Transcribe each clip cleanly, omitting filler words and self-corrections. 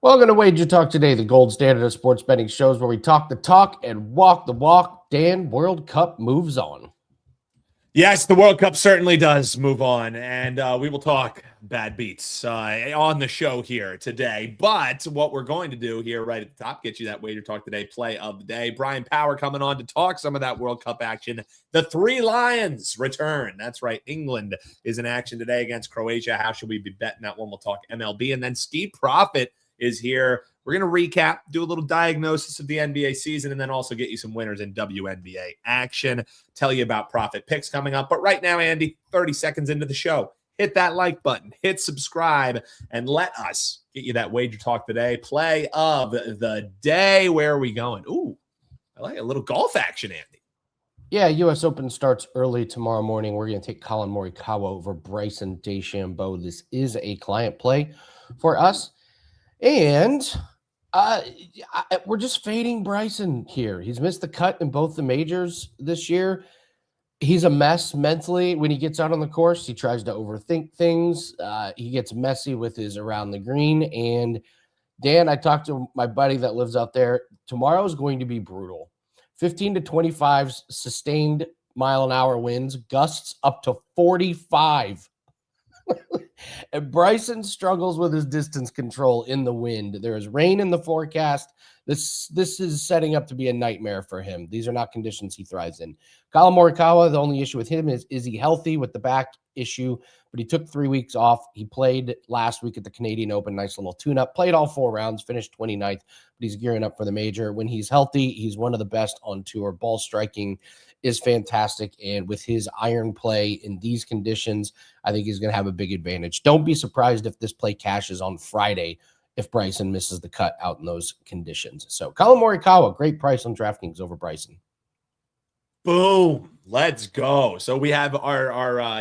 Welcome to Wager Talk Today, the gold standard of sports betting shows where we talk the talk and walk the walk. Dan, World Cup moves on. Yes, the World Cup certainly does move on, and we will talk bad beats on the show here today. But what we're going to do here right at the top, get you that Wager Talk Today play of the day. Brian Power coming on to talk some of that World Cup action. The Three Lions return. That's right. England is in action today against Croatia. How should we be betting that one? We'll talk MLB. And then Steve Profit is here. We're going to recap, do a little diagnosis of the NBA season, and then also get you some winners in WNBA action, tell you about profit picks coming up. But right now, Andy, 30 seconds into the show, hit that like button, hit subscribe, and let us get you that Wager Talk Today play of the day. Where are we going? Ooh, I like a little golf action, Andy. Yeah, U.S. Open starts early tomorrow morning. We're going to take Colin Morikawa over Bryson DeChambeau. This is a client play for us. And we're just fading Bryson here. He's missed the cut in both the majors this year. He's a mess mentally when he gets out on the course. He tries to overthink things. He gets messy with his around the green. And Dan, I talked to my buddy that lives out there. Tomorrow is going to be brutal. 15 to 25 sustained mile-an-hour winds, gusts up to 45. And Bryson struggles with his distance control in the wind. There is rain in the forecast. This is setting up to be a nightmare for him. These are not conditions he thrives in. Colin Morikawa, the only issue with him is he healthy with the back issue? But he took 3 weeks off. He played last week at the Canadian Open, nice little tune-up. Played all 4 rounds, finished 29th, but he's gearing up for the major. When he's healthy, he's one of the best on tour. Ball striking is fantastic, and with his iron play in these conditions, I think he's going to have a big advantage. Don't be surprised if this play cashes on Friday if Bryson misses the cut out in those conditions. So Colin Morikawa, great price on DraftKings over Bryson. Boom. Let's go. So we have our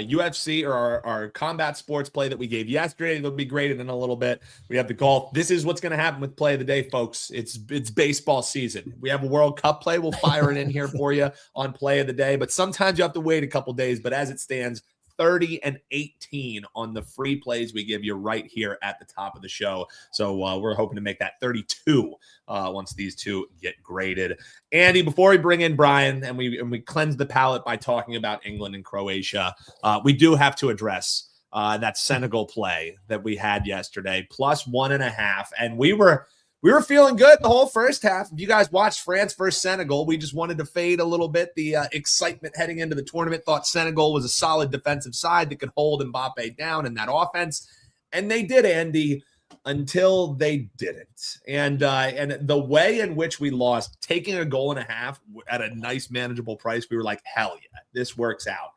UFC or our combat sports play that we gave yesterday. It'll be graded in a little bit. We have the golf. This is what's going to happen with play of the day, folks. It's baseball season. We have a World Cup play. We'll fire it in here for you on play of the day. But sometimes you have to wait a couple days. But as it stands, 30 and 18 on the free plays we give you right here at the top of the show. So we're hoping to make that 32 once these two get graded. Andy, before we bring in Brian and we cleanse the palate by talking about England and Croatia, we do have to address that Senegal play that we had yesterday, +1.5. And we were feeling good the whole first half. If you guys watched France versus Senegal, we just wanted to fade a little bit the excitement heading into the tournament. Thought Senegal was a solid defensive side that could hold Mbappe down in that offense. And they did, Andy, until they didn't. And the way in which we lost, taking a goal and a half at a nice, manageable price, we were like, hell yeah, this works out.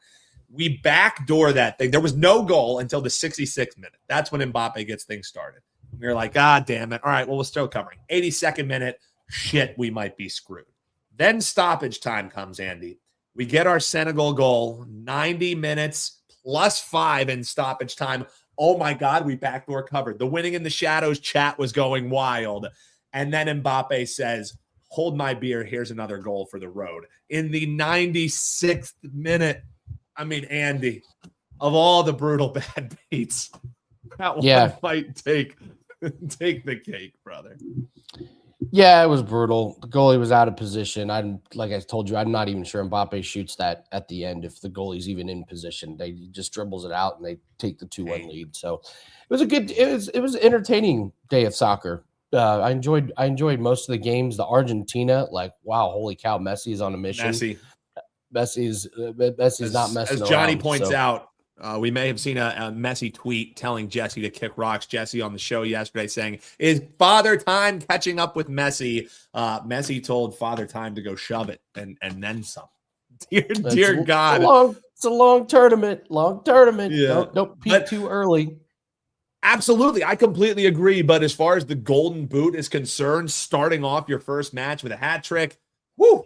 We backdoor that thing. There was no goal until the 66th minute. That's when Mbappe gets things started. We were like, God damn it. All right, well, we're still covering. 82nd minute, shit, we might be screwed. Then stoppage time comes, Andy. We get our Senegal goal, 90 minutes +5 in stoppage time. Oh, my God, we backdoor covered. The Winning in the Shadows chat was going wild. And then Mbappe says, hold my beer, here's another goal for the road. In the 96th minute, I mean, Andy, of all the brutal bad beats, that one might take the cake, brother. Yeah, it was brutal. The goalie was out of position. Like I told you, I'm not even sure Mbappe shoots that at the end if the goalie's even in position. They just dribbles it out and they take the 2-1 lead. So it was an entertaining day of soccer. I enjoyed most of the games. The Argentina, like, wow, holy cow, Messi is on a mission. Messi's not messing around. As Johnny points out, we may have seen a Messi tweet telling Jesse to kick rocks. Jesse on the show yesterday saying, is Father Time catching up with Messi? Messi told Father Time to go shove it and then some. Dear God. It's a long tournament. Yeah. Don't peak too early. Absolutely. I completely agree. But as far as the golden boot is concerned, starting off your first match with a hat trick, whoo.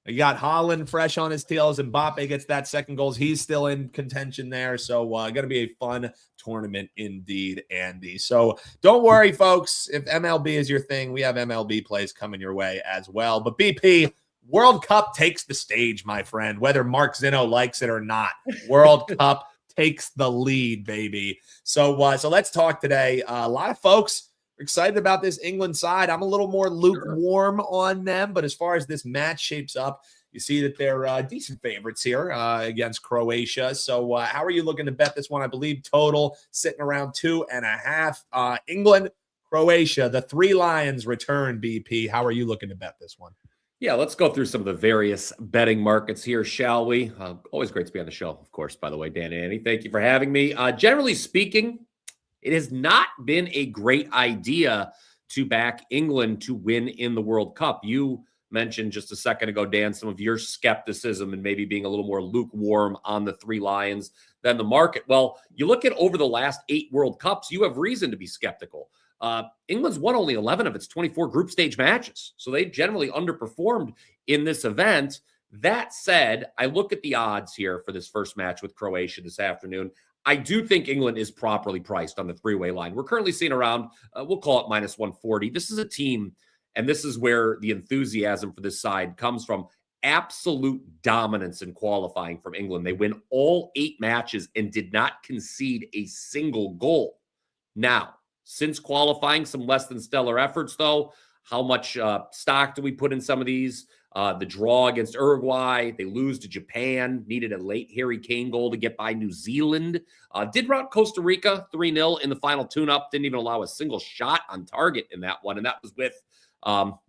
You got Haaland fresh on his tails. Mbappe gets that second goal. He's still in contention there. So going to be a fun tournament indeed, Andy. So don't worry, folks. If MLB is your thing, we have MLB plays coming your way as well. But BP, World Cup takes the stage, my friend, whether Mark Zinno likes it or not. World Cup takes the lead, baby. So let's talk today. A lot of folks excited about this England side. I'm a little more lukewarm on them, but as far as this match shapes up, you see that they're decent favorites here against Croatia. So how are you looking to bet this one? I believe total sitting around 2.5. England, Croatia, the three Lions return, BP. How are you looking to bet this one? Yeah, let's go through some of the various betting markets here, shall we? Always great to be on the show, of course, by the way, Dan and Annie. Thank you for having me. Generally speaking, it has not been a great idea to back England to win in the World Cup. You mentioned just a second ago, Dan, some of your skepticism and maybe being a little more lukewarm on the three Lions than the market. Well, you look at over the last 8 World Cups, you have reason to be skeptical. England's won only 11 of its 24 group stage matches, so they generally underperformed in this event. That said, I look at the odds here for this first match with Croatia this afternoon. I do think England is properly priced on the three-way line. We're currently seeing around, we'll call it minus 140. This is a team, and this is where the enthusiasm for this side comes from, absolute dominance in qualifying from England. They win all 8 matches and did not concede a single goal. Now, since qualifying, some less than stellar efforts, though. How much stock do we put in some of these? The draw against Uruguay, they lose to Japan, needed a late Harry Kane goal to get by New Zealand. Did rout Costa Rica 3-0 in the final tune-up, didn't even allow a single shot on target in that one, and that was with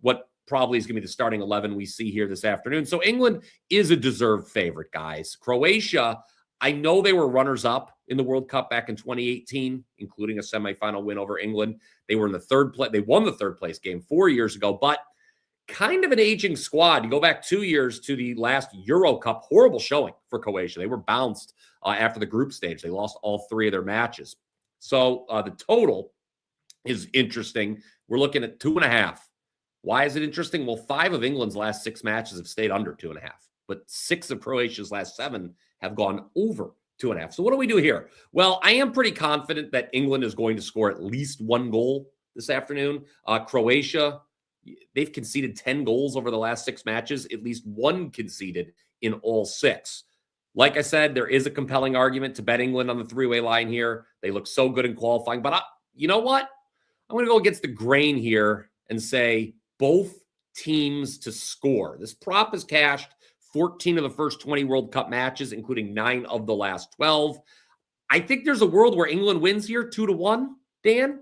what probably is going to be the starting 11 we see here this afternoon. So England is a deserved favorite, guys. Croatia, I know they were runners-up in the World Cup back in 2018, including a semifinal win over England. They were in the third place. They won the third place game 4 years ago, but kind of an aging squad. You go back 2 years to the last Euro Cup, horrible showing for Croatia. They were bounced after the group stage. They lost all 3 of their matches. So the total is interesting. We're looking at 2.5. Why is it interesting? Well, 5 of England's last 6 matches have stayed under 2.5, but 6 of Croatia's last 7 have gone over 2.5. So what do we do here? Well, I am pretty confident that England is going to score at least 1 goal this afternoon. Croatia, they've conceded 10 goals over the last 6 matches, at least 1 conceded in all 6. Like I said, there is a compelling argument to bet England on the three-way line here. They look so good in qualifying, but you know what? I'm going to go against the grain here and say both teams to score. This prop is cashed 14 of the first 20 World Cup matches, including 9 of the last 12. I think there's a world where England wins here 2-1, Dan.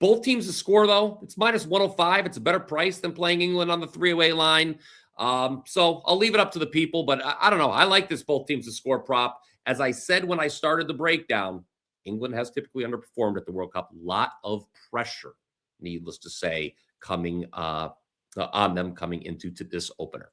Both teams to score, though. It's minus 105. It's a better price than playing England on the three-way line. So I'll leave it up to the people, but I don't know. I like this both teams to score prop. As I said when I started the breakdown, England has typically underperformed at the World Cup. A lot of pressure, needless to say, coming on them coming into this opener.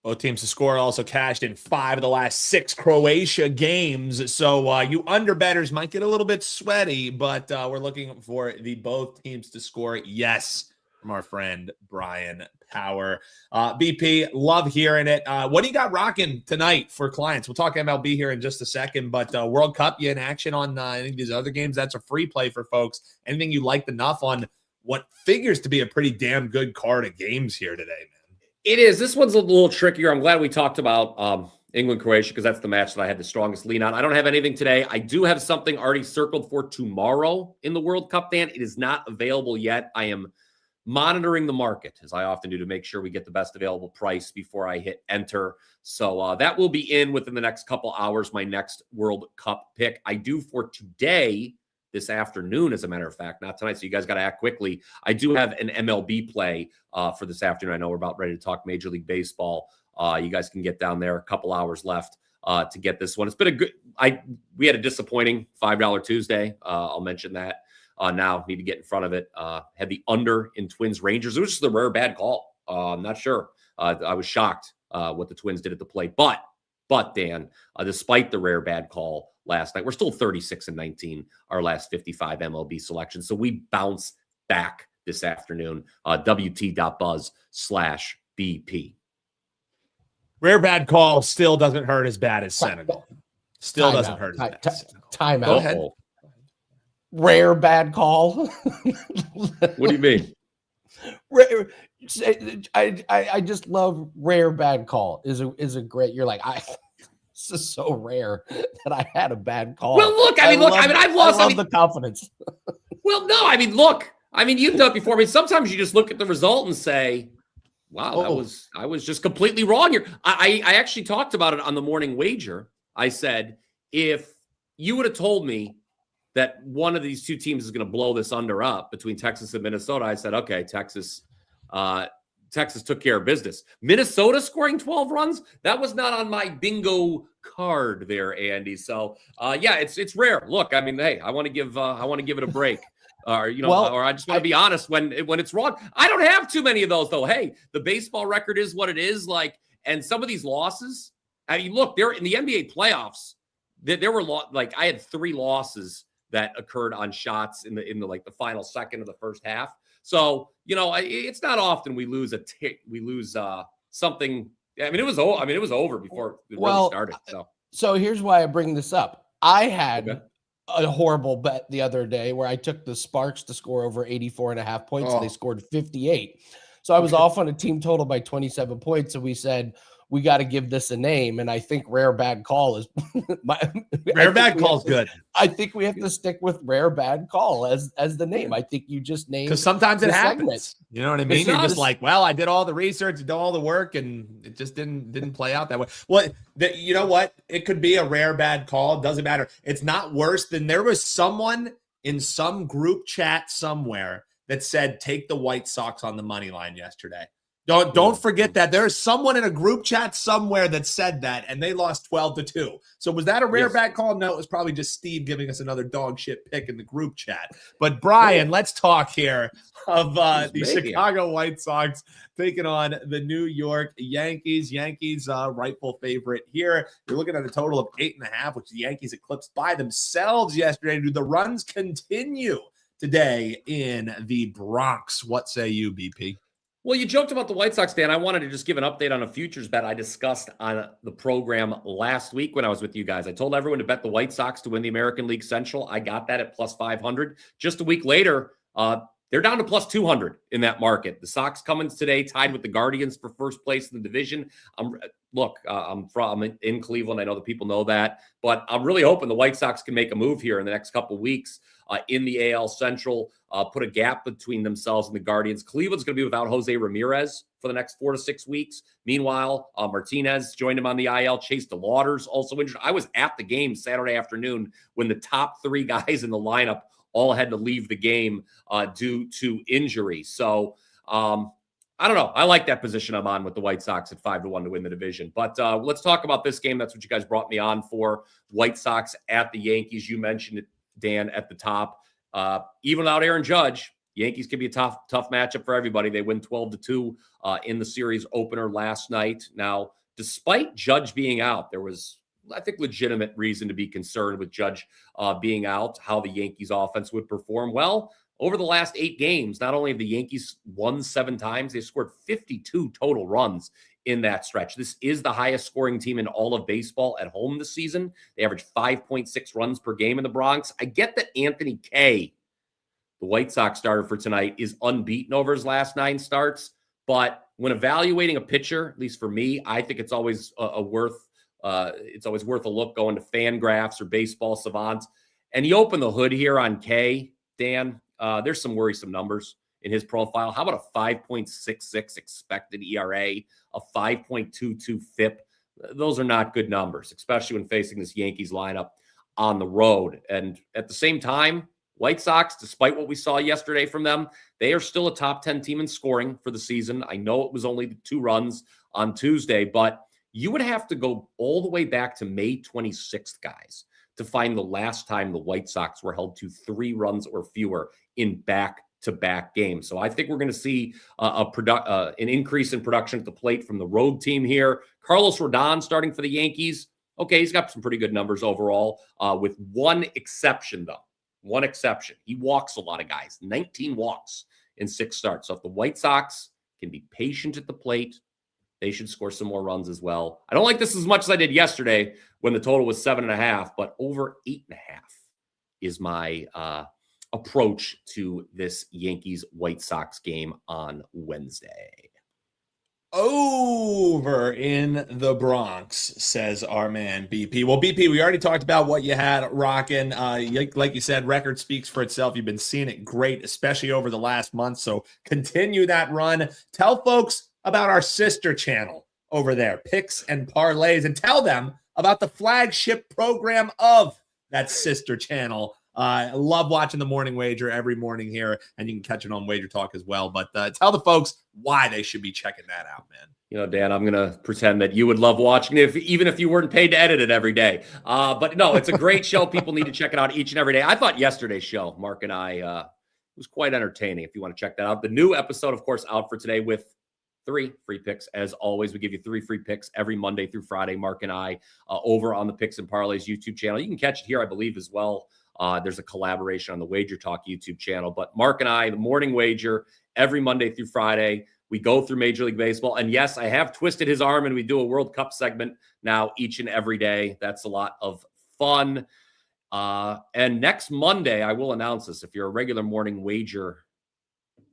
Both teams to score also cashed in 5 of the last 6 Croatia games. So you underbetters might get a little bit sweaty, but we're looking for the both teams to score. Yes, from our friend Brian Power. BP, love hearing it. What do you got rocking tonight for clients? We'll talk MLB here in just a second, but World Cup, you in action on any of these other games? That's a free play for folks. Anything you liked enough on what figures to be a pretty damn good card of games here today, man? It is. This one's a little trickier. I'm glad we talked about England-Croatia because that's the match that I had the strongest lean on. I don't have anything today. I do have something already circled for tomorrow in the World Cup, Dan. It is not available yet. I am monitoring the market, as I often do, to make sure we get the best available price before I hit enter. So that will be in within the next couple hours, my next World Cup pick. I do for today, this afternoon, as a matter of fact, not tonight, so you guys got to act quickly. I do have an MLB play for this afternoon. I know we're about ready to talk Major League Baseball. You guys can get down there. A couple hours left to get this one. It's been a good we had a disappointing $5 Tuesday. I'll mention that now. Need to get in front of it. Had the under in Twins Rangers. It was just a rare bad call. I'm not sure. I was shocked what the Twins did at the plate. But Dan, despite the rare bad call last night, we're still 36-19, our last 55 MLB selections. So we bounce back this afternoon. WT.buzz/BP. Rare bad call still doesn't hurt as bad as Senegal. Still doesn't hurt as bad as Senegal. Time Go out. ahead. Rare bad call. What do you mean? Rare, I just love rare bad call. Is a great. You're like this is so rare that I had a bad call. Well, look, I've lost. I love the confidence. Well, no, I mean, look, I mean, you've done it before. I mean, sometimes you just look at the result and say, wow, I was just completely wrong here. I actually talked about it on the morning wager. I said, if you would have told me that one of these two teams is going to blow this under up between Texas and Minnesota, I said, okay, Texas took care of business. Minnesota scoring 12 runs, that was not on my bingo card there, Andy. So yeah, it's rare. Look, I mean, hey, I want to give it a break. Or or I just want to be honest when it's wrong. I don't have too many of those though. Hey, the baseball record is what it is. Like, and some of these losses. I mean, look, they're in the NBA playoffs. There were like I had 3 losses that occurred on shots in the like the final second of the first half. So it's not often we lose something. I mean, it was over before it really started. So here's why I bring this up. I had a horrible bet the other day where I took the Sparks to score over 84.5 points and they scored 58. So I was off on a team total by 27 points. And we said, we got to give this a name. And I think rare bad call is rare bad call is good. I think we have to stick with rare bad call as the name. I think you just named, because sometimes it happens. Segment. You know what I mean? You're just like, well, I did all the research, did all the work, and it just didn't play out that way. Well, you know what? It could be a rare bad call. It doesn't matter. It's not worse than there was someone in some group chat somewhere that said take the White Sox on the money line yesterday. Don't forget that there's someone in a group chat somewhere that said that, and they lost 12-2. So was that a rare bad call? No, it was probably just Steve giving us another dog shit pick in the group chat. But Brian, let's talk here of the Chicago White Sox taking on the New York Yankees. Yankees rightful favorite here. You're looking at a total of 8.5, which the Yankees eclipsed by themselves yesterday. Do the runs continue today in the Bronx? What say you, BP? Well, you joked about the White Sox, Dan. I wanted to just give an update on a futures bet I discussed on the program last week when I was with you guys. I told everyone to bet the White Sox to win the American League Central. I got that at plus 500. Just a week later, they're down to plus 200 in that market. The Sox coming today, tied with the Guardians for first place in the division. I'm in Cleveland. I know that people know that, but I'm really hoping the White Sox can make a move here in the next couple of weeks in the AL Central, put a gap between themselves and the Guardians. Cleveland's going to be without Jose Ramirez for the next 4 to 6 weeks. Meanwhile, Martinez joined him on the IL. Chase DeLauder's also injured. I was at the game Saturday afternoon when the top 3 guys in the lineup all had to leave the game due to injury. So I don't know. I like that position I'm on with the White Sox at 5-1 to win the division. But let's talk about this game. That's what you guys brought me on for. White Sox at the Yankees. You mentioned it, Dan, at the top. Even without Aaron Judge, Yankees can be a tough matchup for everybody. They win 12-2 in the series opener last night. Now, despite Judge being out, there was, I think, legitimate reason to be concerned with Judge being out, how the Yankees offense would perform. Well, over the last 8 games, not only have the Yankees won 7 times, they scored 52 total runs in that stretch. This is the highest scoring team in all of baseball at home this season. They average 5.6 runs per game in the Bronx. I get that Anthony Kay, the White Sox starter for tonight, is unbeaten over his last 9 starts. But when evaluating a pitcher, at least for me, I think it's always worth a look going to Fangraphs or Baseball Savant. And you open the hood here on Kay, Dan. There's some worrisome numbers in his profile. How about a 5.66 expected ERA, a 5.22 FIP? Those are not good numbers, especially when facing this Yankees lineup on the road. And at the same time, White Sox, despite what we saw yesterday from them, they are still a top 10 team in scoring for the season. I know it was only 2 runs on Tuesday, but you would have to go all the way back to May 26th, guys, to find the last time the White Sox were held to 3 runs or fewer in back-to-back games. So I think we're going to see an increase in production at the plate from the road team here. Carlos Rodon starting for the Yankees. Okay, he's got some pretty good numbers overall, with one exception, though. One exception. He walks a lot of guys, 19 walks in 6 starts. So if the White Sox can be patient at the plate, they should score some more runs as well. I don't like this as much as I did yesterday when the total was 7.5, but over 8.5 is my approach to this Yankees-White Sox game on Wednesday. Over in the Bronx, says our man BP. Well, BP, we already talked about what you had rocking. Like you said, record speaks for itself. You've been seeing it great, especially over the last month. So continue that run. Tell folks about our sister channel over there, Picks and Parlays, and tell them about the flagship program of that sister channel. I love watching the Morning Wager every morning here, and you can catch it on WagerTalk as well. But tell the folks why they should be checking that out, man. You know, Dan, I'm going to pretend that you would love watching it, even if you weren't paid to edit it every day. But no, it's a great show. People need to check it out each and every day. I thought yesterday's show, Mark and I, was quite entertaining. If you want to check that out. The new episode, of course, out for today with 3 free picks. As always, we give you 3 free picks every Monday through Friday. Mark and I over on the Picks and Parlays YouTube channel. You can catch it here, I believe, as well. There's a collaboration on the WagerTalk YouTube channel. But Mark and I, the Morning Wager, every Monday through Friday, we go through Major League Baseball. And yes, I have twisted his arm, and we do a World Cup segment now each and every day. That's a lot of fun. And next Monday, I will announce this. If you're a regular Morning Wager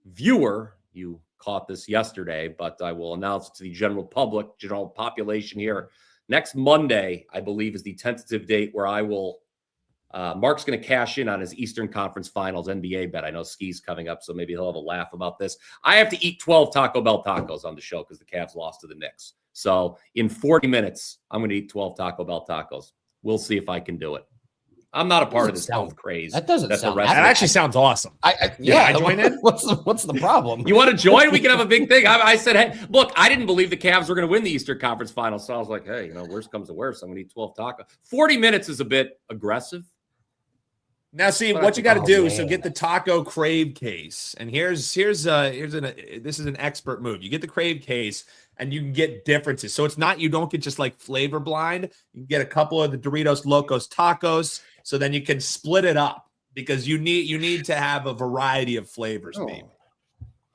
viewer, you caught this yesterday, but I will announce it to the general public, general population here. Next Monday, I believe, is the tentative date where I will Mark's going to cash in on his Eastern Conference Finals NBA bet. I know Ski's coming up, so maybe he'll have a laugh about this. I have to eat 12 Taco Bell tacos on the show because the Cavs lost to the Knicks. So in 40 minutes, I'm going to eat 12 Taco Bell tacos. We'll see if I can do it. I'm not a part of this health craze. That doesn't sound. That actually sounds awesome. I join in. What's the problem? You want to join? We can have a big thing. I said, hey, look, I didn't believe the Cavs were going to win the Eastern Conference Finals, so I was like, hey, worst comes to worst, I'm going to eat 12 tacos. 40 minutes is a bit aggressive. Now, see what you got to do. So get the Taco Crave case, and this is an expert move. You get the Crave case, and you can get differences. So it's not, you don't get just like flavor blind. You can get a couple of the Doritos Locos Tacos, so then you can split it up because you need to have a variety of flavors. Maybe.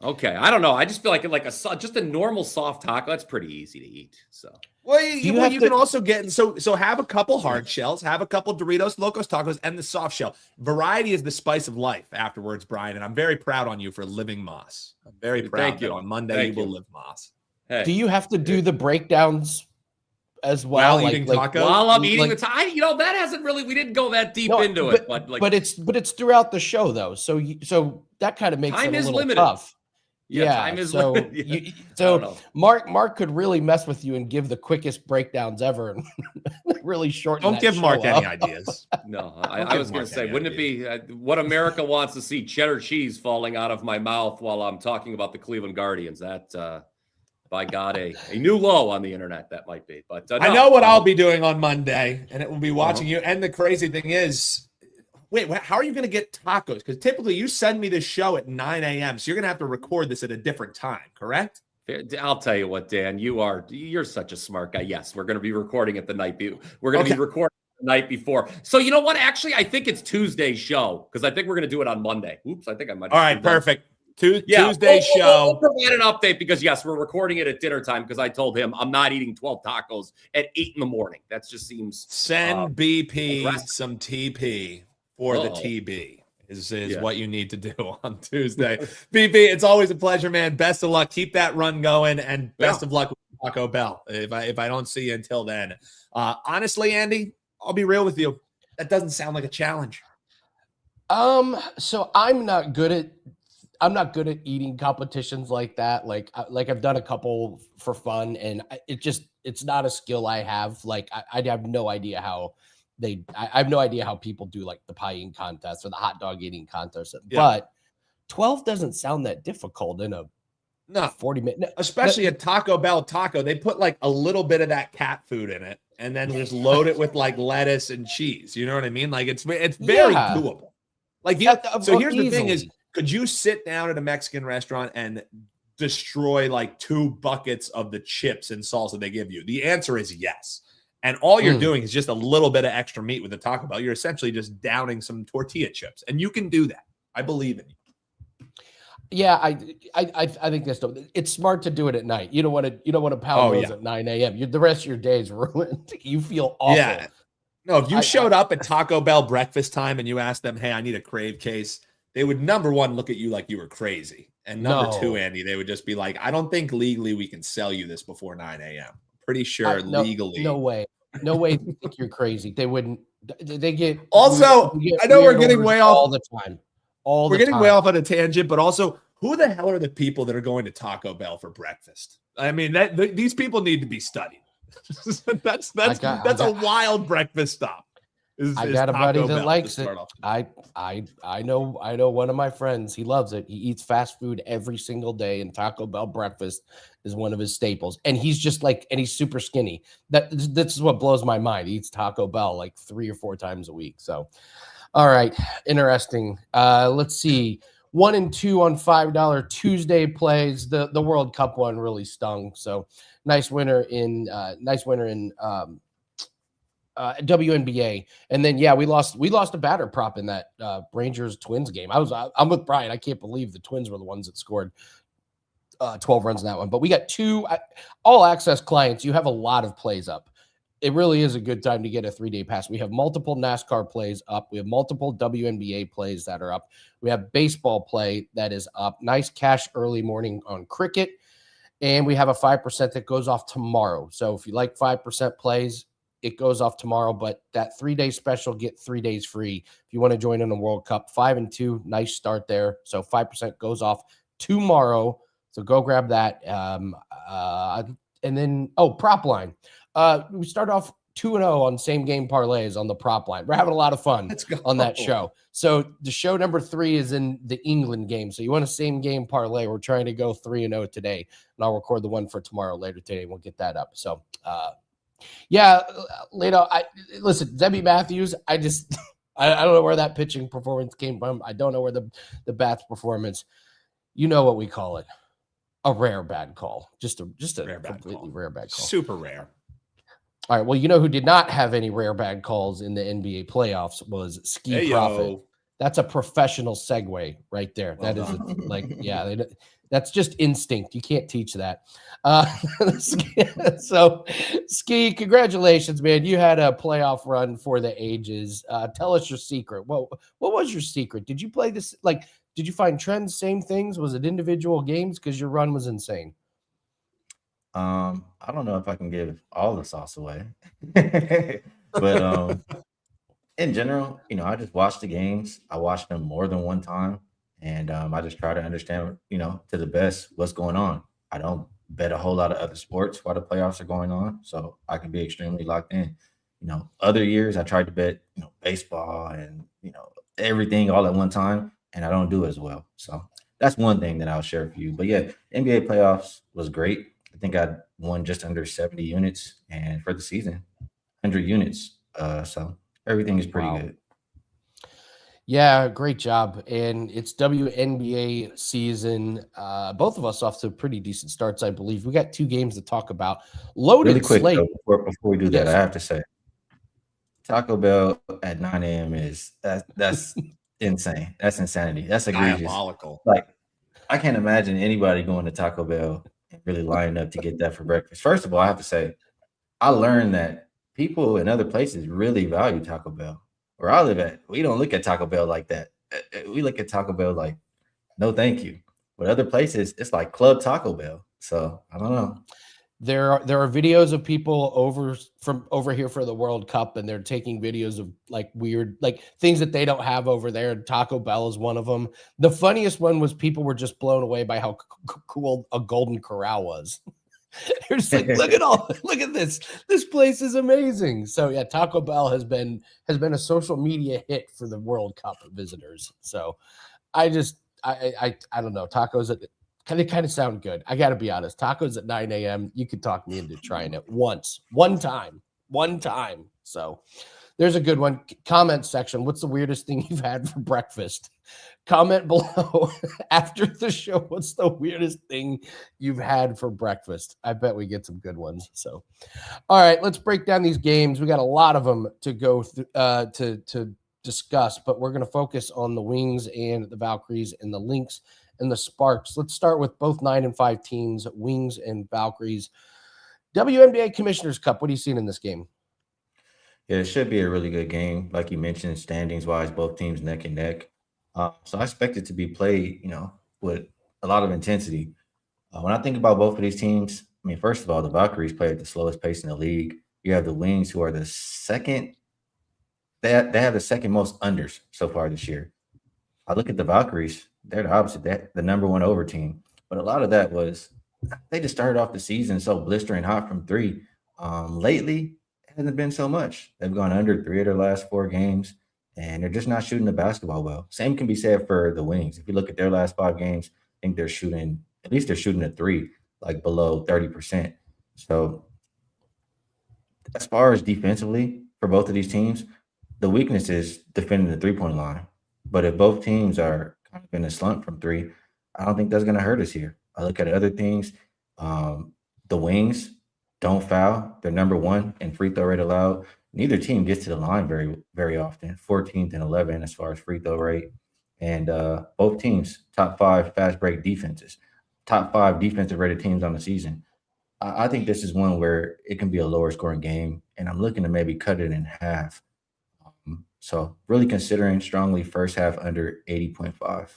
Okay, I don't know. I just feel like just a normal soft taco. That's pretty easy to eat. So. Well, you can also get so have a couple hard shells, have a couple Doritos Locos Tacos, and the soft shell. Variety is the spice of life. Afterwards, Brian, and I'm very proud on you for living Moss. I'm very proud. Thank you. On Monday, you will live Moss. Hey. Do you have to do the breakdowns as well? While eating tacos? While I'm eating the taco, that hasn't really. We didn't go that deep into it, but it's throughout the show though. So that kind of makes it a little limited. Tough. Yeah, time is limited. Mark could really mess with you and give the quickest breakdowns ever and really shorten. Don't give Mark any ideas. No, I was going to say, wouldn't it be what America wants to see? Cheddar cheese falling out of my mouth while I'm talking about the Cleveland Guardians. That, by God, a new low on the internet that might be. But no. I know what I'll be doing on Monday, and it will be watching you. And the crazy thing is, wait, how are you going to get tacos? Because typically you send me this show at 9 a.m., so you're going to have to record this at a different time, correct? I'll tell you what, Dan, you're such a smart guy. Yes, we're going to be recording it the night before. We're going to be recording the night before. So you know what? Actually, I think it's Tuesday's show because I think we're going to do it on Monday. Oops, I think I might. All right, perfect. Tuesday show. We'll provide an update because yes, we're recording it at dinner time because I told him I'm not eating 12 tacos at 8 in the morning. That just seems. Send BP some TP. For the TB is what you need to do on Tuesday. BP, it's always a pleasure, man. Best of luck. Keep that run going, and best of luck with Taco Bell. If I don't see you until then, honestly, Andy, I'll be real with you. That doesn't sound like a challenge. So I'm not good at eating competitions like that. Like I've done a couple for fun, and it's not a skill I have. Like I have no idea how. I have no idea how people do like the pie eating contest or the hot dog eating contest, but 12 doesn't sound that difficult in a 40-minute, especially a Taco Bell taco. They put like a little bit of that cat food in it and then just load it with like lettuce and cheese. You know what I mean? Like it's very doable. Like so here's the thing is, could you sit down at a Mexican restaurant and destroy like 2 buckets of the chips and salsa they give you? The answer is yes. And all you're doing is just a little bit of extra meat with the Taco Bell. You're essentially just downing some tortilla chips, and you can do that. I believe in you. Yeah, I think that's dope. It's smart to do it at night. You don't want to pound those at 9 a.m. The rest of your day is ruined. You feel awful. Yeah. No, if you showed up at Taco Bell breakfast time and you asked them, "Hey, I need a Crave case," they would, number one, look at you like you were crazy. And number two, No. Andy, they would just be like, I don't think legally we can sell you this before 9 a.m. Pretty sure legally. No way. No way they think you're crazy. They wouldn't. They get also. we get I know we're weird getting orders way all off. the time. All We're the getting time. way off on a tangent, but also, who the hell are the people that are going to Taco Bell for breakfast? I mean, these people need to be studied. that's a wild breakfast stop. I got a buddy that likes it. I know one of my friends. He loves it. He eats fast food every single day, and Taco Bell breakfast is one of his staples. And he's just like, and he's super skinny. This is what blows my mind. He eats Taco Bell like 3 or 4 times a week. So, all right, interesting. Let's see. 1 and 2 on $5 Tuesday plays. The World Cup one really stung. So nice winner in WNBA. And then we lost a batter prop in that Rangers Twins game. I'm with Brian. I can't believe the Twins were the ones that scored 12 runs in that one. But we got 2 all access clients. You have a lot of plays up. It really is a good time to get a 3-day pass. We have multiple NASCAR plays up. We have multiple WNBA plays that are up. We have baseball play that is up. Nice cash early morning on cricket. And we have a 5% that goes off tomorrow. So if you like 5% plays, it goes off tomorrow. But that 3-day special, get 3 days free. If you want to join in the World Cup, 5 and 2, nice start there. So 5% goes off tomorrow. So go grab that. And then, prop line. We start off 2-0 on same game parlays on the prop line. We're having a lot of fun on that show. So the show number 3 is in the England game. So you want a same game parlay. We're trying to go 3-0 today, and I'll record the one for tomorrow later today. We'll get that up. So, later. Listen, Debbie Matthews. I don't know where that pitching performance came from. I don't know where the bats performance. You know what we call it? A rare bad call. Just a completely rare bad call. Super rare. All right. Well, you know who did not have any rare bad calls in the NBA playoffs was Ski Profit. That's a professional segue right there. That is that's just instinct. You can't teach that. So, Ski, congratulations, man. You had a playoff run for the ages. Tell us your secret. What was your secret? Did you play this? Did you find trends, same things? Was it individual games? Because your run was insane. I don't know if I can give all the sauce away, but in general, I just watch the games. I watch them more than one time, and I just try to understand, to the best what's going on. I don't bet a whole lot of other sports while the playoffs are going on, so I can be extremely locked in. Other years I tried to bet, baseball and everything all at one time, and I don't do as well. So that's one thing that I'll share with you. But yeah, NBA playoffs was great. I think I won just under 70 units, and for the season, 100 units. So everything is pretty good. Yeah, great job. And it's WNBA season. Both of us off to pretty decent starts, I believe. We got 2 games to talk about. Loaded really quick, slate. Though, before we do that, I have to say, Taco Bell at 9 a.m. that's insane. That's insanity. That's egregious. Diabolical. I can't imagine anybody going to Taco Bell and really lining up to get that for breakfast. First of all, I have to say, I learned that people in other places really value Taco Bell. Where I live at, we don't look at Taco Bell like that. We look at Taco Bell like, no, thank you. But other places, it's like Club Taco Bell. So I don't know. There are videos of people over here for the World Cup, and they're taking videos of weird things that they don't have over there. Taco Bell is one of them. The funniest one was people were just blown away by how cool a Golden Corral was. They're just like, look at this. This place is amazing. So yeah, Taco Bell has been a social media hit for the World Cup visitors. So I don't know. Tacos kind of sound good. I got to be honest. Tacos at 9 a.m. You could talk me into trying it one time. So there's a good one. Comment section. What's the weirdest thing you've had for breakfast? Comment below after the show. What's the weirdest thing you've had for breakfast? I bet we get some good ones. So, all right, let's break down these games. We got a lot of them to go through, to discuss, but we're going to focus on the Wings and the Valkyries and the Lynx and the Sparks. Let's start with both 9 and 5 teams, Wings and Valkyries. WNBA Commissioners Cup. What are you seeing in this game? Yeah, it should be a really good game. Like you mentioned, standings wise, both teams neck and neck. So I expect it to be played, with a lot of intensity. When I think about both of these teams, I mean, first of all, the Valkyries play at the slowest pace in the league. You have the Wings, who are the second. They have the second most unders so far this year. I look at the Valkyries; they're the opposite. They're the number one over team. But a lot of that was they just started off the season so blistering hot from three. Lately, it hasn't been so much. They've gone under three of their last four games, and they're just not shooting the basketball well. Same can be said for the Wings. If you look at their last five games, I think they're shooting at least they're shooting a three like below 30%. So as far as defensively for both of these teams, the weakness is defending the 3-point line. But if both teams are kind of in a slump from three, I don't think that's going to hurt us here. I look at other things. Um, the Wings don't foul. They're number one in free throw rate allowed. Neither team gets to the line very, very often, 14th and 11 as far as free throw rate. And both teams, top five fast break defenses, top five defensive rated teams on the season. I think this is one where it can be a lower scoring game, and I'm looking to maybe cut it in half. So really considering strongly first half under 80.5.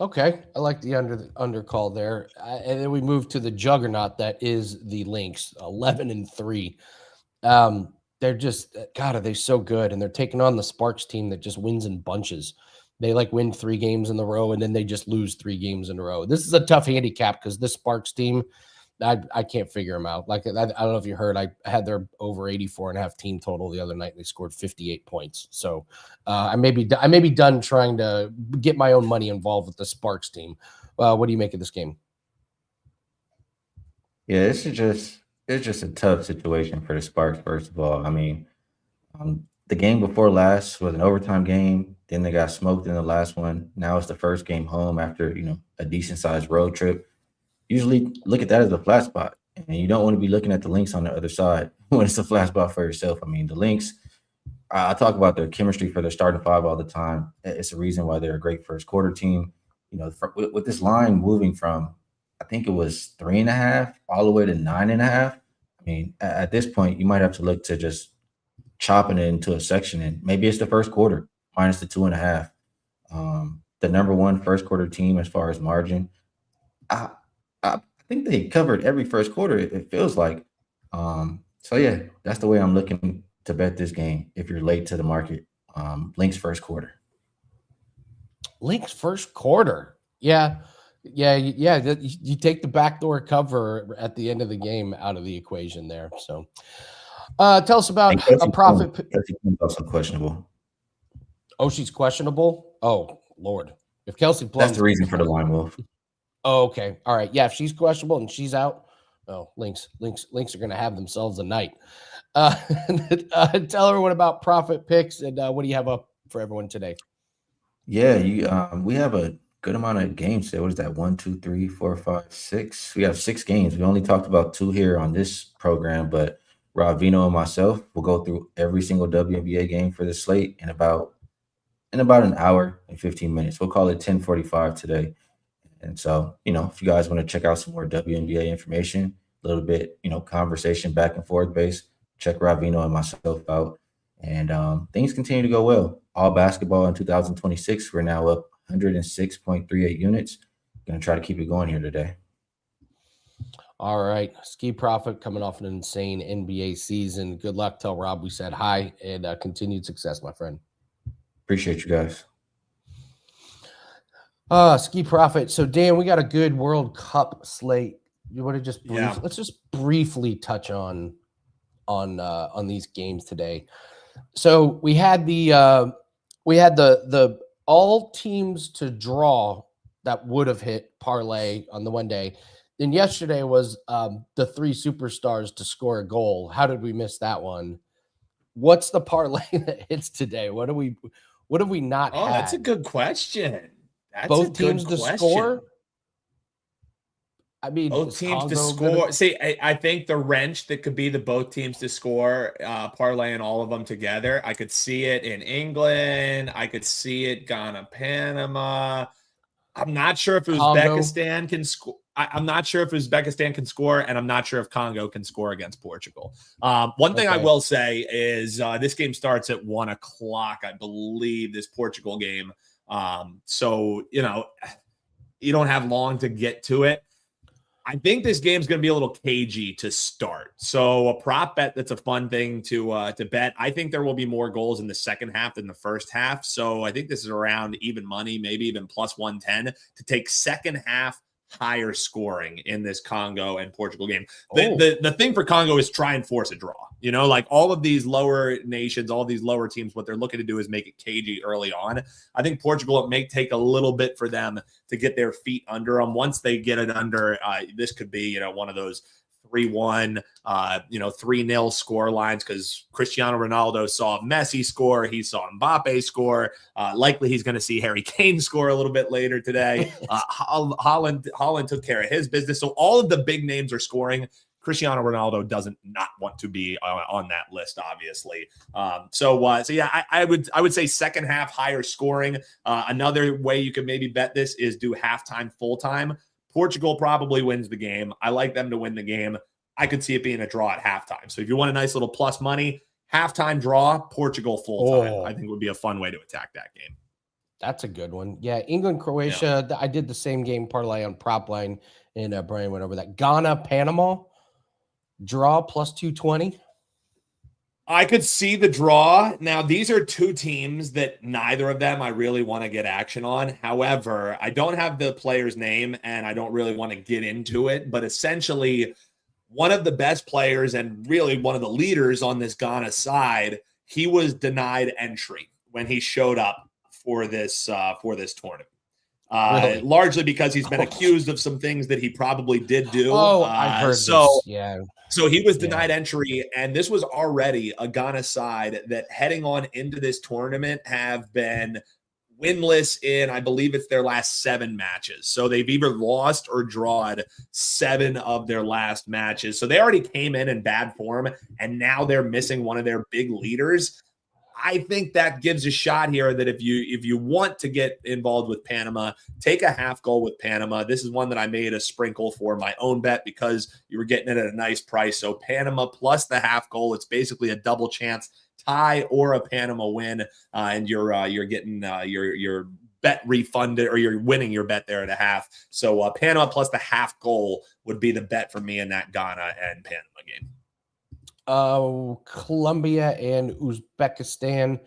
Okay, I like the under call there, and then we move to the juggernaut that is the Lynx, 11-3. They're just God, are they so good? And they're taking on the Sparks team that just wins in bunches. They like win 3 games in a row, and then they just lose 3 games in a row. This is a tough handicap because this Sparks team, I can't figure them out. Like I don't know if you heard, I had their over 84.5 team total the other night, and they scored 58 points. So I may be done trying to get my own money involved with the Sparks team. What do you make of this game? Yeah, it's just a tough situation for the Sparks. First of all, I mean, the game before last was an overtime game. Then they got smoked in the last one. Now it's the first game home after a decent sized road trip. Usually, look at that as a flat spot, and you don't want to be looking at the Lynx on the other side when it's a flat spot for yourself. I mean, the Lynx. I talk about their chemistry for their starting five all the time. It's a reason why they're a great first quarter team. With this line moving from, I think it was 3.5 all the way to 9.5. I mean, at this point, you might have to look to just chopping it into a section, and maybe it's the first quarter minus the 2.5. The number one first quarter team as far as margin. I, I think they covered every first quarter. It feels like. So yeah, that's the way I'm looking to bet this game. If you're late to the market, Lynx first quarter. Lynx first quarter. Yeah. You take the backdoor cover at the end of the game out of the equation there. So tell us about a profit. Kelsey's also questionable. Oh, she's questionable? Oh, Lord. If Kelsey Plum's That's the reason for the line move. Oh, okay. All right. Yeah, if she's questionable and she's out, Lynx are going to have themselves a night. Tell everyone about profit picks and what do you have up for everyone today? Yeah, we have a good amount of games today. What is that? 1, 2, 3, 4, 5, 6. We have 6 games. We only talked about 2 here on this program, but Ravino and myself will go through every single WNBA game for this slate in about an hour and 15 minutes. We'll call it 10:45 today. And so, if you guys want to check out some more WNBA information, a little bit, conversation back and forth based, check Ravino and myself out. And things continue to go well. All basketball in 2026, we're now up 106.38 units. Going to try to keep it going here today. All right. Ski Profit coming off an insane NBA season. Good luck. Tell Rob we said hi and continued success, my friend. Appreciate you guys. Ski Profit. So Dan, we got a good World Cup slate. You want to just let's just briefly touch on these games today. So we had the all teams to draw that would have hit parlay on the one day. Then yesterday was the 3 superstars to score a goal. How did we miss that one? What's the parlay that hits today? What have we not had? That's a good question. That's both teams to score. I mean, both teams to score. See, I think the wrench that could be the both teams to score, parlaying all of them together. I could see it in England. I could see it Ghana, Panama. I'm not sure if Uzbekistan can score. I'm not sure if Uzbekistan can score, and I'm not sure if Congo can score against Portugal. One thing I will say is this game starts at 1 o'clock, I believe, this Portugal game. So, you know, you don't have long to get to it. I think this game's going to be a little cagey to start. So a prop bet that's a fun thing to bet. I think there will be more goals in the second half than the first half. So I think this is around even money, maybe even plus 110 to take second half higher scoring in this Congo and Portugal game. The thing for Congo is try and force a draw. You know, like all of these lower nations, all these lower teams, what they're looking to do is make it cagey early on. I think Portugal, it may take a little bit for them to get their feet under them. Once they get it under, this could be, you know, one of those 3-1, 3-0 score lines, because Cristiano Ronaldo saw Messi score. He saw Mbappe score. Likely he's going to see Harry Kane score a little bit later today. Holland took care of his business. So all of the big names are scoring. Cristiano Ronaldo doesn't not want to be on that list, obviously. So yeah, I would say second half higher scoring. Another way you could maybe bet this is do halftime, full time. Portugal probably wins the game. I like them to win the game. I could see it being a draw at halftime. So if you want a nice little plus money, halftime draw, Portugal full time, I think would be a fun way to attack that game. That's a good one. Yeah, England, Croatia. Yeah. I did the same game parlay on prop line, and Brian went over that. Ghana, Panama, draw plus 220. I could see the draw. Now, these are two teams that neither of them I really want to get action on. However, I don't have the player's name, and I don't really want to get into it. But essentially, one of the best players and really one of the leaders on this Ghana side, he was denied entry when he showed up for this tournament. Really? Largely because he's been accused of some things that he probably did do. I've heard this. Yeah. So he was denied entry, and this was already a Ghana side that heading on into this tournament have been winless in, I believe it's their last 7 matches. So they've either lost or drawn 7 of their last matches. So they already came in bad form, and now they're missing one of their big leaders. I think that gives a shot here that if you want to get involved with Panama, take a half goal with Panama. This is one that I made a sprinkle for my own bet because you were getting it at a nice price. So Panama plus the half goal, it's basically a double chance tie or a Panama win, and you're getting your bet refunded, or you're winning your bet there at a half. So Panama plus the half goal would be the bet for me in that Ghana and Panama game. Colombia and Uzbekistan.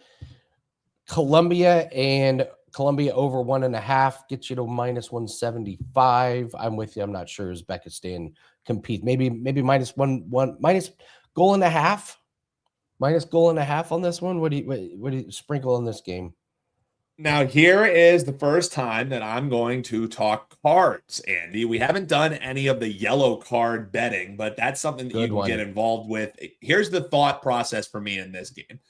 Colombia over 1.5 gets you to minus 175. I'm with you. I'm not sure Uzbekistan compete. Maybe minus goal and a half. Minus goal and a half on this one. What do you sprinkle in this game? Now, here is the first time that I'm going to talk cards, Andy. We haven't done any of the yellow card betting, but that's something that you can get involved with. Here's the thought process for me in this game.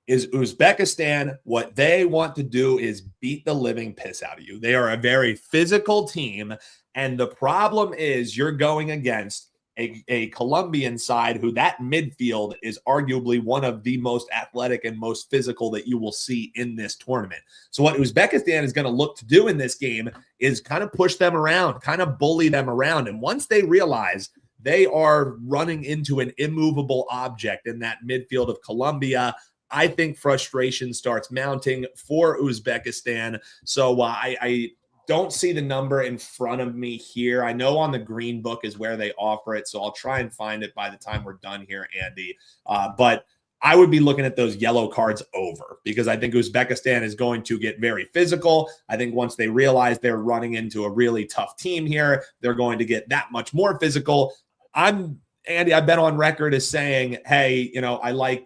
Is Uzbekistan, what they want to do is beat the living piss out of you. They are a very physical team, and the problem is you're going against a Colombian side who that midfield is arguably one of the most athletic and most physical that you will see in this tournament. So what Uzbekistan is going to look to do in this game is kind of push them around, kind of bully them around. And once they realize they are running into an immovable object in that midfield of Colombia, I think frustration starts mounting for Uzbekistan. So I don't see the number in front of me here. I know on the green book is where they offer it, so I'll try and find it by the time we're done here, Andy. But I would be looking at those yellow cards over, because I think Uzbekistan is going to get very physical. I think once they realize they're running into a really tough team here, they're going to get that much more physical. Andy, I've been on record as saying, hey, I like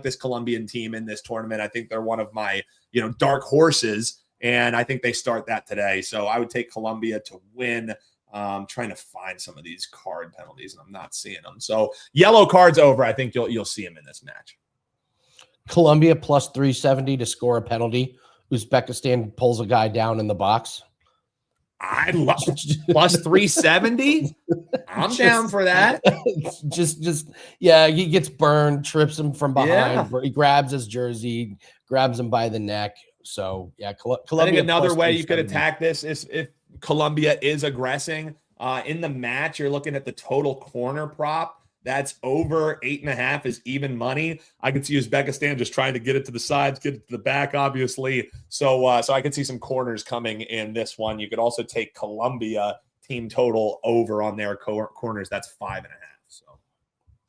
this Colombian team in this tournament. I think they're one of my, dark horses. And I think they start that today. So I would take Colombia to win. Trying to find some of these card penalties, and I'm not seeing them. So yellow cards over. I think you'll see them in this match. Colombia plus 370 to score a penalty. Uzbekistan pulls a guy down in the box. I love plus 370. I'm down for that. Yeah, he gets burned, trips him from behind. Yeah. He grabs his jersey, grabs him by the neck. So yeah, Colombia. I think another way you could attack this is if Colombia is aggressing, In the match, you're looking at the total corner prop. That's over 8.5 is even money. I could see Uzbekistan just trying to get it to the sides, get it to the back, obviously. So I could see some corners coming in this one. You could also take Colombia team total over on their corners. That's 5.5. So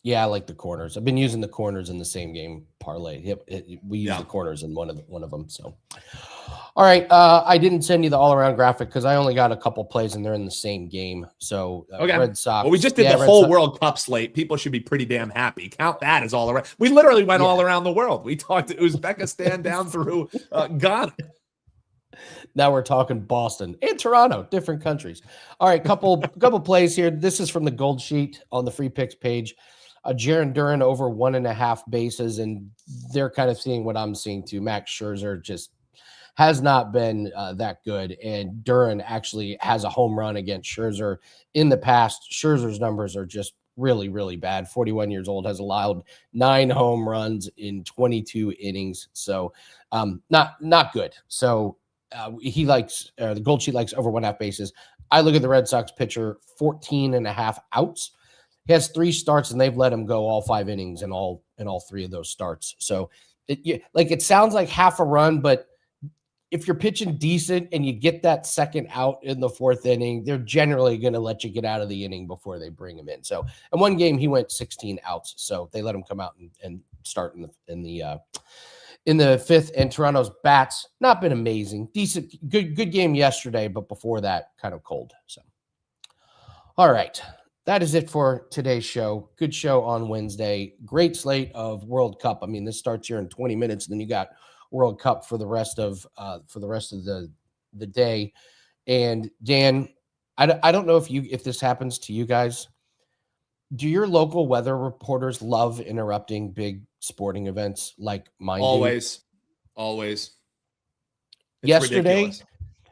yeah, I like the corners. I've been using the corners in the same game parlay. Yep, we use the corners in one of them. So, all right. I didn't send you the all-around graphic because I only got a couple plays and they're in the same game. So okay. Red Sox. Well, we just did the whole World Cup slate. People should be pretty damn happy. Count that as all around. We literally went all around the world. We talked to Uzbekistan down through Ghana. Now we're talking Boston and Toronto, different countries. All right, couple plays here. This is from the Gold Sheet on the free picks page. Jaron Duran over 1.5 bases, and they're kind of seeing what I'm seeing too. Max Scherzer just has not been that good, and Duran actually has a home run against Scherzer in the past. Scherzer's numbers are just really, really bad. 41 years old, has allowed 9 home runs in 22 innings, so not good. So he likes the Gold Sheet likes over 1.5 bases. I look at the Red Sox pitcher, 14.5 outs. He has 3 starts, and they've let him go all 5 innings in all 3 of those starts. So it sounds like half a run, but if you're pitching decent and you get that second out in the 4th inning, they're generally going to let you get out of the inning before they bring him in. So in one game, he went 16 outs. So they let him come out and start in the 5th. And Toronto's bats not been amazing, decent, good game yesterday, but before that, kind of cold. So, all right. That is it for today's show. Good show on Wednesday. Great slate of World Cup. I mean, this starts here in 20 minutes. Then you got World Cup for the rest of the day. And Dan, I don't know if this happens to you guys. Do your local weather reporters love interrupting big sporting events like mine? Always. It's ridiculous.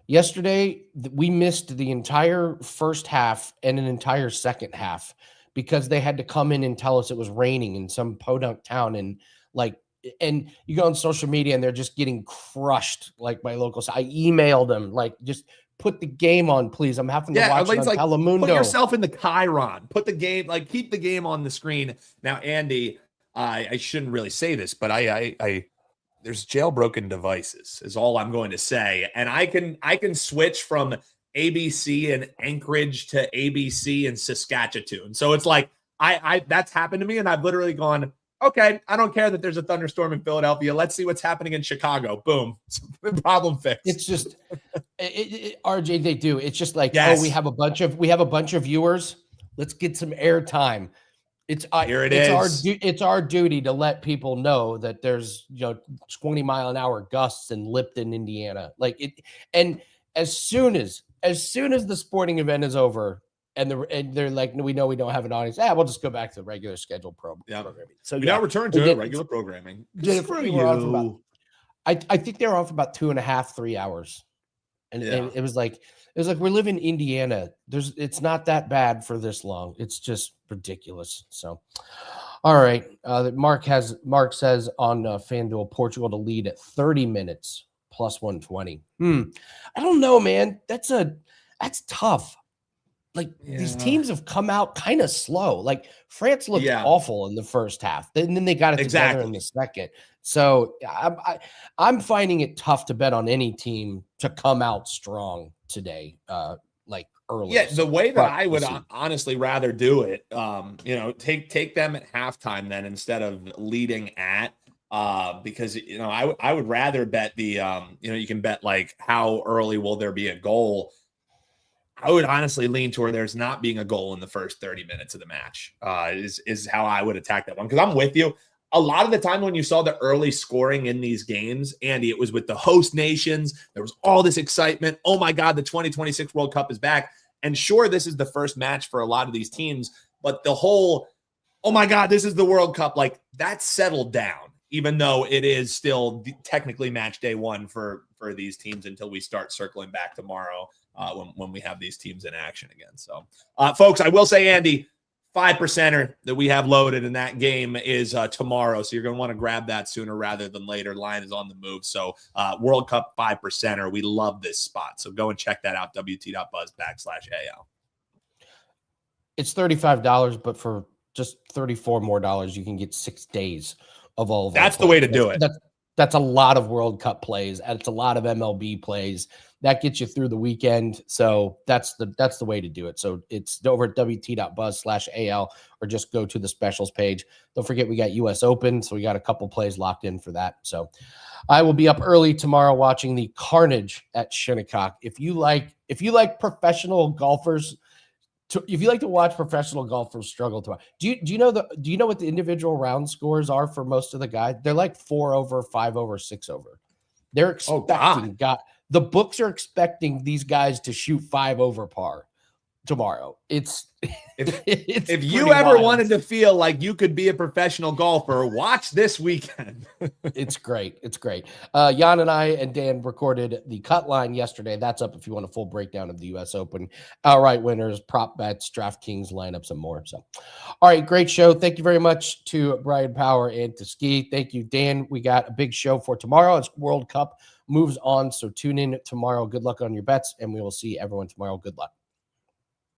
Yesterday, we missed the entire first half and an entire second half because they had to come in and tell us it was raining in some podunk town. And you go on social media and they're just getting crushed like by locals. I emailed them, just put the game on, please. I'm having to watch it on Telemundo. Put yourself in the Chiron. Put the game, keep the game on the screen. Now, Andy, I shouldn't really say this, but there's jailbroken devices is all I'm going to say. And I can switch from ABC in Anchorage to ABC in Saskatchewan. So it's like, that's happened to me. And I've literally gone, okay, I don't care that there's a thunderstorm in Philadelphia. Let's see what's happening in Chicago. Boom. Problem fixed. It's just, RJ, they do. It's just like, yes. we have a bunch of viewers. Let's get some airtime. It's our duty to let people know that there's 20-mile-an-hour gusts in Lipton, Indiana. And as soon as the sporting event is over, and they're like, we know we don't have an audience. We'll just go back to the regular scheduled programming. So now return to regular programming. I think they were on for about 2.5, 3 hours, and it was like we're living in Indiana. It's not that bad for this long. It's just ridiculous. So, all right. Mark says on FanDuel, Portugal to lead at 30 minutes plus 120. I don't know, man. That's tough. These teams have come out kind of slow. France looked awful in the first half, and then they got it together in the second. So I'm finding it tough to bet on any team to come out strong today, early. Yeah, the way that I would honestly rather do it, take them at halftime then instead of leading at, because I would rather bet the you can bet how early will there be a goal. I would honestly lean toward there's not being a goal in the first 30 minutes of the match, is how I would attack that one. Because I'm with you. A lot of the time when you saw the early scoring in these games, Andy, it was with the host nations. There was all this excitement. Oh, my God, the 2026 World Cup is back. And sure, this is the first match for a lot of these teams. But the whole, oh, my God, this is the World Cup, that's settled down, even though it is still technically match day 1 for these teams until we start circling back tomorrow. When we have these teams in action again. So, folks, I will say, Andy, 5%er that we have loaded in that game is tomorrow. So you're going to want to grab that sooner rather than later. Line is on the move. So World Cup 5%er. We love this spot. So go and check that out, wt.buzz/AL. It's $35, but for just $34 more, you can get 6 days of all of our That's the way to plays. do it. That's a lot of World Cup plays, and it's a lot of MLB plays. That gets you through the weekend. So that's the way to do it. So it's over at wt.buzz/AL, or just go to the specials page. Don't forget we got US Open, so we got a couple plays locked in for that. So I will be up early tomorrow watching the carnage at Shinnecock. If you like professional golfers, if you like to watch professional golfers struggle tomorrow, do you know what the individual round scores are for most of the guys? They're like 4 over, 5 over, 6 over. They're expecting the books are expecting these guys to shoot 5 over par tomorrow. It's if you ever wanted to feel like you could be a professional golfer, watch this weekend. It's great. It's great. Jan and I and Dan recorded the cut line yesterday. That's up if you want a full breakdown of the US Open, outright winners, prop bets, DraftKings lineups, and more. So, all right, great show. Thank you very much to Brian Power and to Ski. Thank you, Dan. We got a big show for tomorrow as World Cup moves on. So tune in tomorrow. Good luck on your bets, and we will see everyone tomorrow. Good luck.